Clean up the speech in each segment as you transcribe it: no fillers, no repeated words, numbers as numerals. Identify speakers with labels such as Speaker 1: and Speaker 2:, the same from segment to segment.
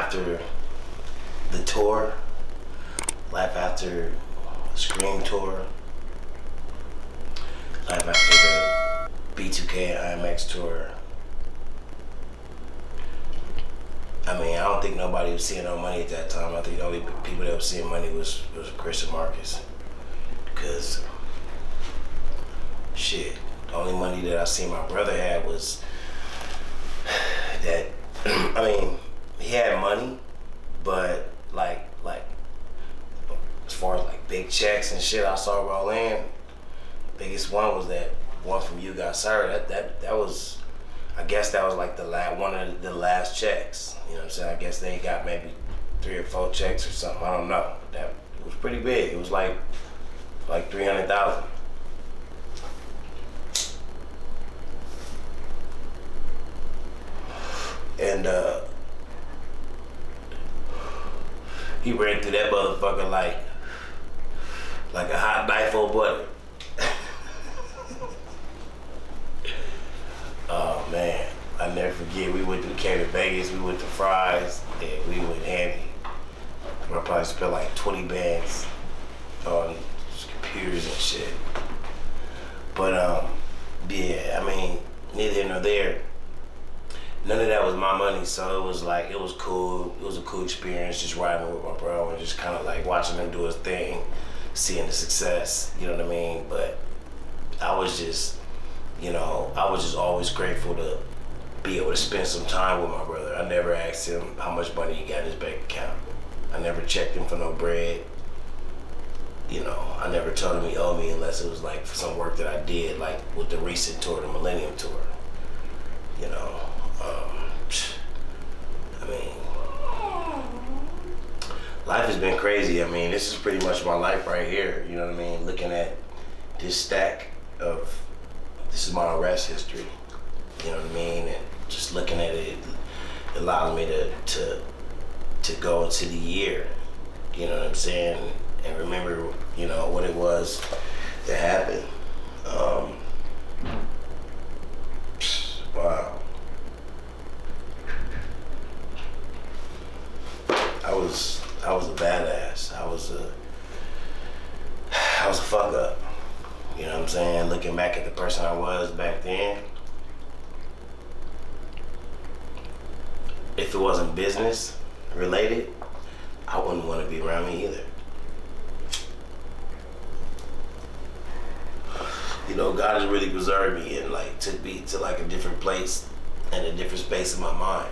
Speaker 1: after the tour, life after Scream tour, life after the B2K and IMX tour. I mean, I don't think nobody was seeing no money at that time. I think the only people that was seeing money was Chris and Marcus. Cause shit, the only money that I seen my brother had was that. I mean, he had money, but like as far as like big checks and shit I saw roll in, biggest one was that one from You Got Served. That was, I guess that was like one of the last checks. You know what I'm saying? I guess they got maybe 3 or 4 checks or something. I don't know. That it was pretty big. It was like 300,000. And he ran through that motherfucker like a hot knife on butter. Oh man, I never forget. We came to Vegas. We went to Fry's, and we went handy. I probably spent like 20 bands on computers and shit. But yeah, I mean, neither here nor there. None of that was my money, so it was cool. It was a cool experience just riding with my bro and just kind of like watching him do his thing, seeing the success, you know what I mean? But I was just always grateful to be able to spend some time with my brother. I never asked him how much money he got in his bank account. I never checked him for no bread. You know, I never told him he owed me unless it was like for some work that I did, like with the recent tour, the Millennium Tour. You know, I mean, life has been crazy. I mean, this is pretty much my life right here. You know what I mean? Looking at this stack of, this is my arrest history. You know what I mean? And just looking at it, it allows me to go into the year. You know what I'm saying? And remember, you know, what it was that happened. Wow. I was a badass. I was a fuck up. You know what I'm saying? Looking back at the person I was back then, if it wasn't business related, I wouldn't want to be around me either. You know, God has really preserved me and like took me to like a different place and a different space in my mind.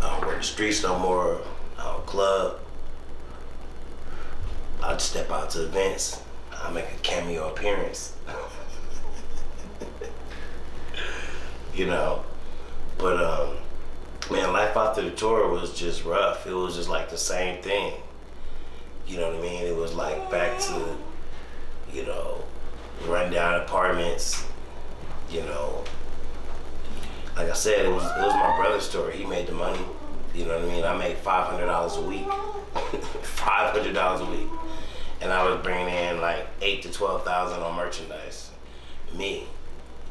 Speaker 1: I don't work the streets no more. I don't club. I'd step out to events. I make a cameo appearance. You know, but man, life after the tour was just rough. It was just like the same thing. You know what I mean? It was like back to, you know, rundown apartments. You know, like I said, it was my brother's story. He made the money. You know what I mean? I made $500 a week. $500 a week. And I was bringing in like 8,000 to 12,000 on merchandise. Me.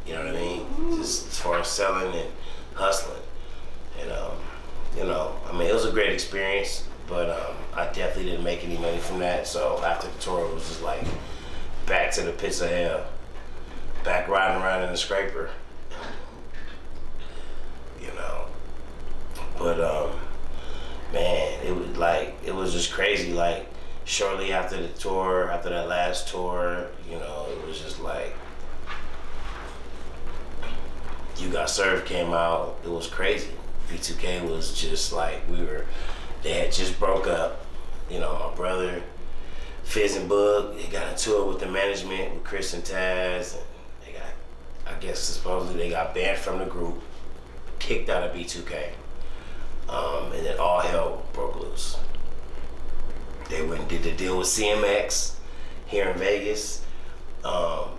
Speaker 1: You know what I mean? Just as far as selling and hustling. And you know, I mean, it was a great experience, but I definitely didn't make any money from that. So after the tour, it was just like back to the pits of hell. Back riding around in the scraper. You know. But man, it was just crazy. Like shortly after the tour, after that last tour, you know, it was just like You Got Served came out. It was crazy. B2K was just like they had just broke up. You know, my brother Fizz and Bug, they got a tour with the management with Chris and Taz, and they got, I guess supposedly they got banned from the group, kicked out of B2K. And then all hell broke loose. They went and did the deal with CMX here in Vegas. Word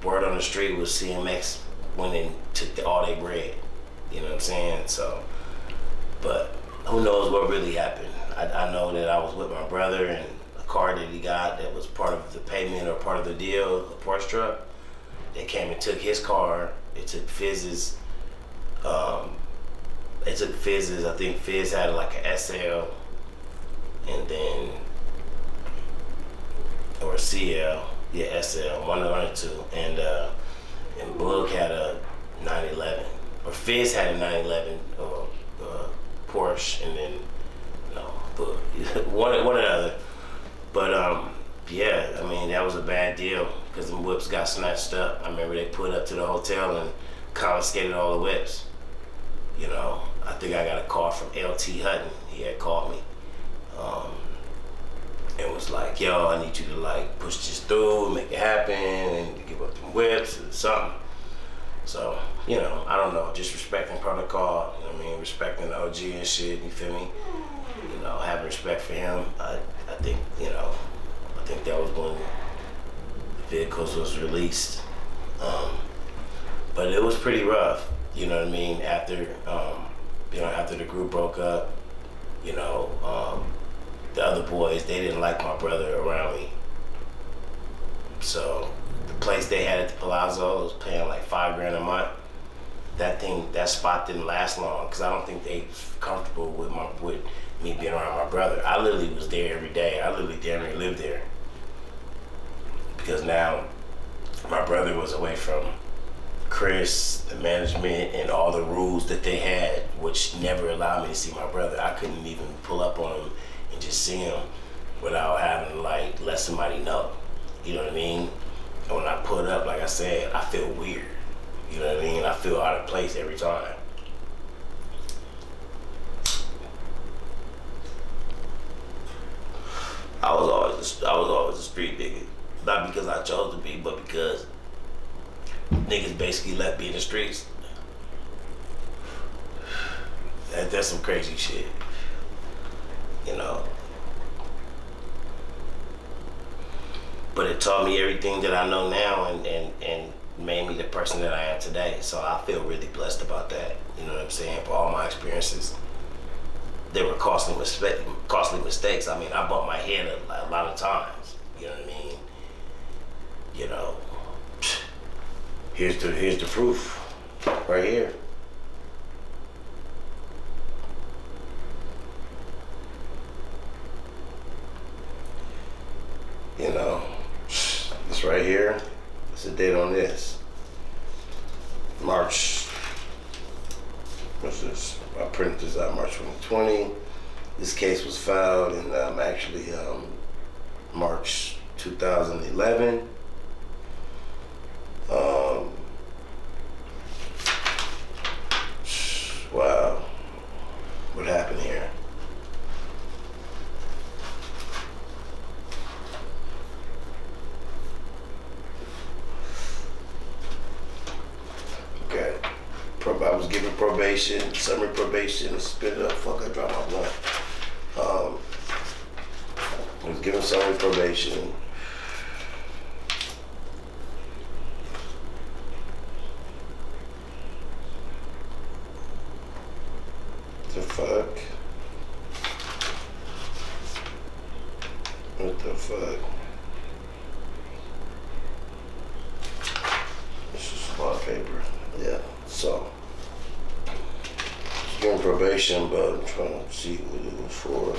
Speaker 1: on the street was CMX went and took all their bread. You know what I'm saying? So, but who knows what really happened. I know that I was with my brother and a car that he got that was part of the payment or part of the deal, a Porsche truck. They came and took his car. They took Fizz's they took Fizz's. I think Fizz had like an SL, and then or CL, yeah, SL, one or two, and Boog had a 911, or Fizz had a 911 Porsche, and then no, Boog, one or the other. But yeah, I mean that was a bad deal because the whips got snatched up. I remember they put up to the hotel and confiscated all the whips. You know, I think I got a call from LT Hutton. He had called me. And was like, yo, I need you to like push this through, make it happen, and give up them whips or something. So, you know, I don't know, just respecting protocol, you know what I mean, respecting the OG and shit, you feel me? You know, having respect for him. I think, you know, I think that was when the vehicles was released. But it was pretty rough, you know what I mean, after, you know, after the group broke up, you know, the other boys, they didn't like my brother around me. So the place they had at the Palazzo was paying like $5,000 a month. That spot didn't last long because I don't think they comfortable with me being around my brother. I literally was there every day. I literally damn near lived there. Because now my brother was away from Chris, the management, and all the rules that they had, which never allowed me to see my brother. I couldn't even pull up on him and just see him without having to like let somebody know. You know what I mean? And when I put up, like I said, I feel weird. You know what I mean? I feel out of place every time. I was always a street nigga. Not because I chose to be, but because niggas basically left me in the streets. That's some crazy shit. You know. But it taught me everything that I know now and made me the person that I am today. So I feel really blessed about that. You know what I'm saying? For all my experiences. They were costly mistakes. I mean, I bumped my head a lot of times. You know what I mean? You know, here's the proof right here. You know, this right here, it's the date on this. March, what's this? I printed this out March 2020. This case was filed in actually March 2011. Wow, what happened here? Okay, I was given probation, summer probation, spit it up, fuck, I dropped my blunt. I was given summer probation. The fuck? What the fuck? This is a lot of paper. Yeah, so. Given probation, but I'm trying to see what it was for.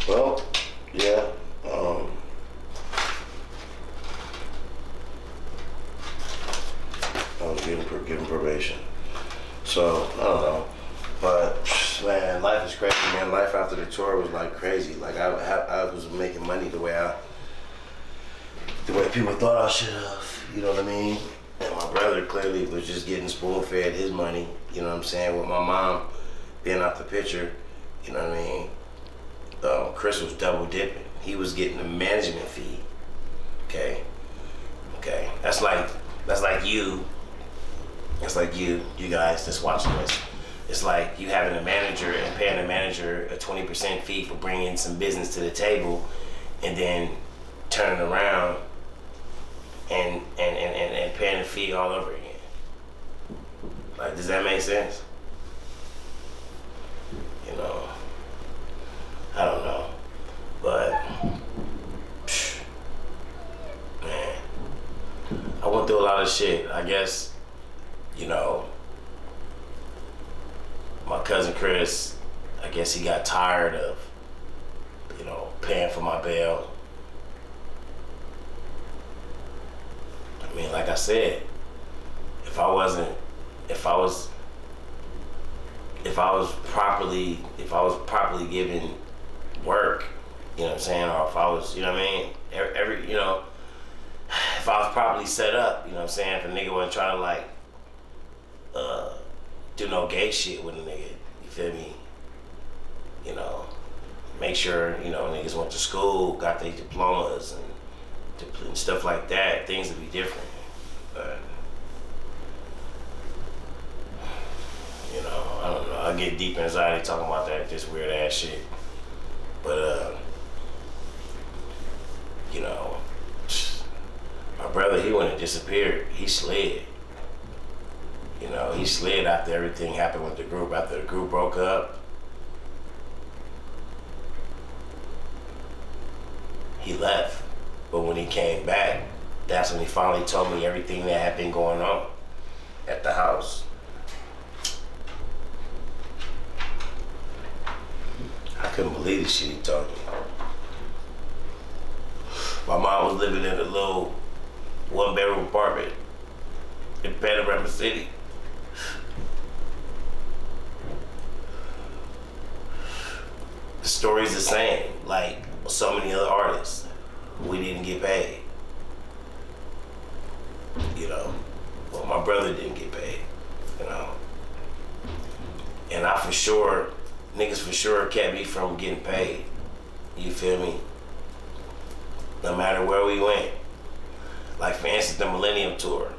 Speaker 1: Well, yeah. I was given probation. So, I don't know. But, man, life is crazy, man. Life after the tour was like crazy. Like, I was making money the way people thought I should have. You know what I mean? And my brother clearly was just getting spoon-fed his money. You know what I'm saying? With my mom being out the picture, you know what I mean? Chris was double dipping. He was getting the management fee. Okay? That's like you. It's like you guys that's watching this. It's like you having a manager and paying the manager a 20% fee for bringing some business to the table, and then turning around and paying the fee all over again. Like, does that make sense? You know, I don't know, but man, guess, you know, my cousin Chris, I guess he got tired of, you know, paying for my bail. I mean, like I said, if I was properly given work, you know what I'm saying, or if I was, you know what I mean, every you know, if I was properly set up, you know what I'm saying, if a nigga wasn't trying to like do no gay shit with a nigga, you feel me? You know, make sure, you know, niggas went to school, got their diplomas and stuff like that, things would be different. But you know, I don't know. I get deep anxiety talking about that, just weird ass shit. But you know, my brother, he went and disappeared. He slid. You know, he slid after everything happened with the group. After the group broke up, he left. But when he came back, that's when he finally told me everything that had been going on at the house. I couldn't believe the shit he told me. My mom was living in a little one-bedroom apartment in Panorama City. The story's the same, like so many other artists. We didn't get paid. You know, well, my brother didn't get paid, you know. And I niggas for sure kept me from getting paid. You feel me? No matter where we went. Like for instance, the Millennium Tour.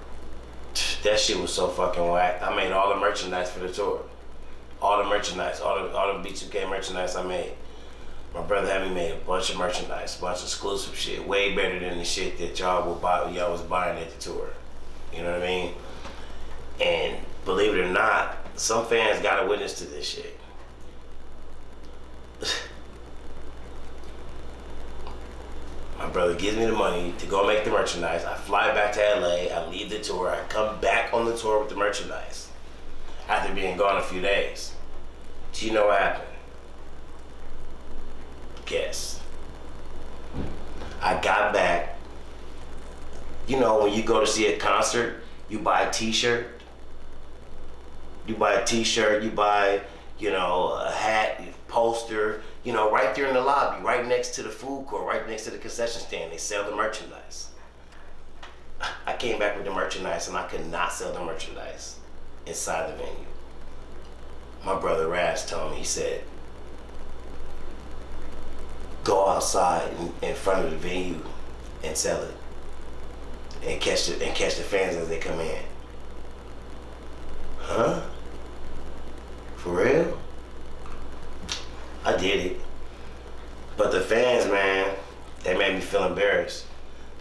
Speaker 1: That shit was so fucking whack. I made all the merchandise for the tour. All the merchandise, all the B2K merchandise I made. My brother had me made a bunch of merchandise, a bunch of exclusive shit, way better than the shit that y'all was buying at the tour. You know what I mean? And believe it or not, some fans got a witness to this shit. My brother gives me the money to go make the merchandise. I fly back to LA, I leave the tour, I come back on the tour with the merchandise after being gone a few days. Do you know what happened? Guess. I got back. You know, when you go to see a concert, you buy a t-shirt. You buy a t-shirt, you buy, you know, a hat, a poster, you know, right there in the lobby, right next to the food court, right next to the concession stand, they sell the merchandise. I came back with the merchandise and I could not sell the merchandise inside the venue. My brother Raz told me, he said, go outside in front of the venue and sell it. And catch the fans as they come in. Huh? For real? I did it. But the fans, man, they made me feel embarrassed.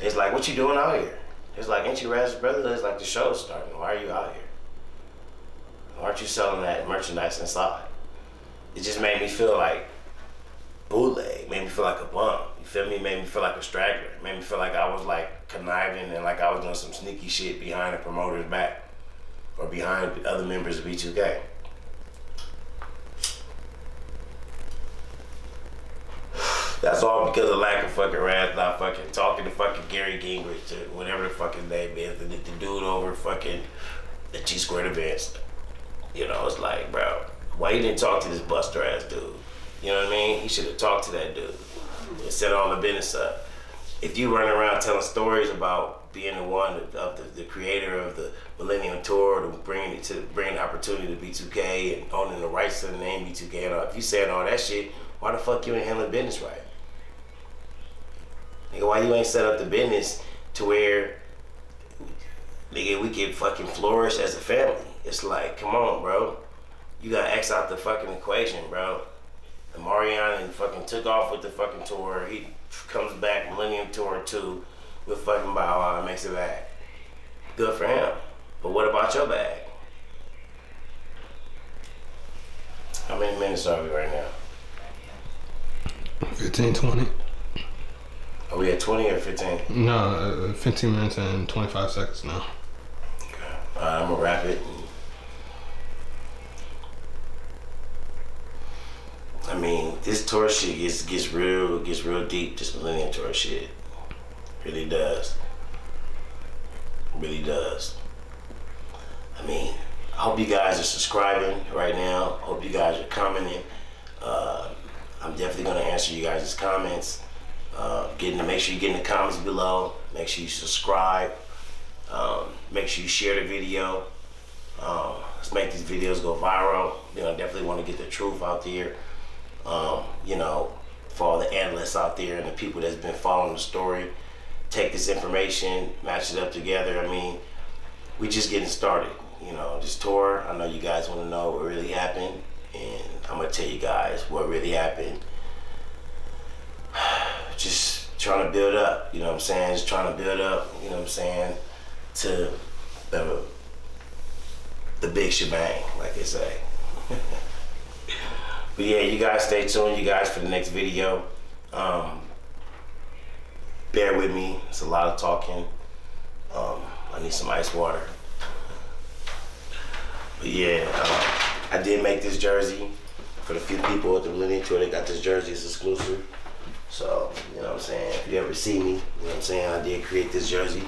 Speaker 1: It's like, what you doing out here? It's like, ain't you Raz's brother? It's like the show's starting. Why are you out here? Why aren't you selling that merchandise inside? It just made me feel like bootleg, made me feel like a bum. You feel me? Made me feel like a straggler. Made me feel like I was like conniving and like I was doing some sneaky shit behind the promoter's back or behind other members of B2K. That's all because of lack of fucking Raz not fucking talking to fucking Gary Gingrich, to whatever the fucking name is, the dude over fucking the G-Squared events. You know, it's like, bro, why you didn't talk to this buster ass dude? You know what I mean? He should have talked to that dude and set all the business up. If you run around telling stories about being the one of the creator of the Millennium Tour, to bring the opportunity to B2K and owning the rights to the name B2K, and all, if you saying all that shit, why the fuck you ain't handling business right? Nigga, why you ain't set up the business to where, nigga, we can fucking flourish as a family? It's like, come on, bro. You gotta X out the fucking equation, bro. And Mariana fucking took off with the fucking tour. He comes back, Millennium Tour 2, with fucking Bow Wow and makes it back. Good for him. But what about your bag? How many minutes are we right now?
Speaker 2: 15, 20.
Speaker 1: Are we at 20 or 15?
Speaker 2: No, 15 minutes and 25 seconds now.
Speaker 1: Okay. I'm gonna wrap it. I mean, this tour shit gets real deep. This Millennium Tour shit really does. Really does. I mean, I hope you guys are subscribing right now. I hope you guys are commenting. I'm definitely gonna answer you guys' comments. Make sure you get in the comments below. Make sure you subscribe. Make sure you share the video. Let's make these videos go viral. You know, definitely want to get the truth out there. You know, for all the analysts out there and the people that's been following the story, take this information, match it up together. I mean, we just getting started. You know, this tour, I know you guys want to know what really happened, and I'm gonna tell you guys what really happened. Just trying to build up, you know what I'm saying? Just trying to build up, you know what I'm saying, to the big shebang, like they say. But yeah, you guys stay tuned, you guys, for the next video. Bear with me, it's a lot of talking. I need some ice water. But yeah, I did make this jersey for the few people at the Millennium Tour. They got this jersey, it's exclusive. So, you know what I'm saying, if you ever see me, you know what I'm saying, I did create this jersey,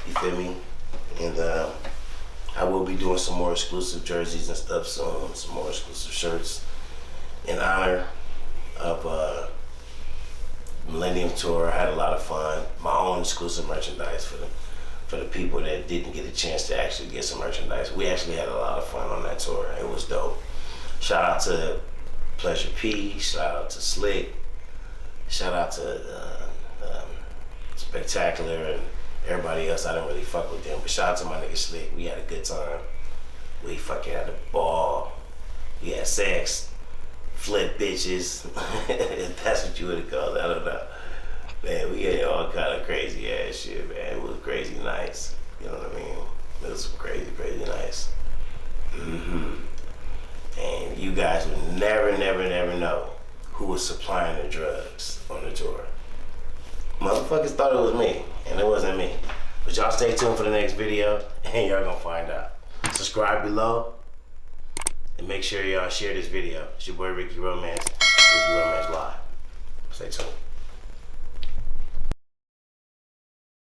Speaker 1: you feel me? And I will be doing some more exclusive jerseys and stuff soon, some more exclusive shirts in honor of Millennium Tour. I had a lot of fun. My own exclusive merchandise for the people that didn't get a chance to actually get some merchandise. We actually had a lot of fun on that tour. It was dope. Shout out to Pleasure P, shout out to Slick, shout out to Spectacular and everybody else. I didn't really fuck with them, but shout out to my nigga Slick. We had a good time. We fucking had a ball. We had sex, flip bitches. If that's what you would have called it, I don't know. Man, we had all kind of crazy ass shit, man. It was crazy nice. You know what I mean? It was crazy nice. And you guys would never know who was supplying the drugs on the tour. Motherfuckers thought it was me, and it wasn't me. But y'all stay tuned for the next video, and y'all gonna find out. Subscribe below, and make sure y'all share this video. It's your boy Ricky Romance, Ricky Romance Live. Stay tuned.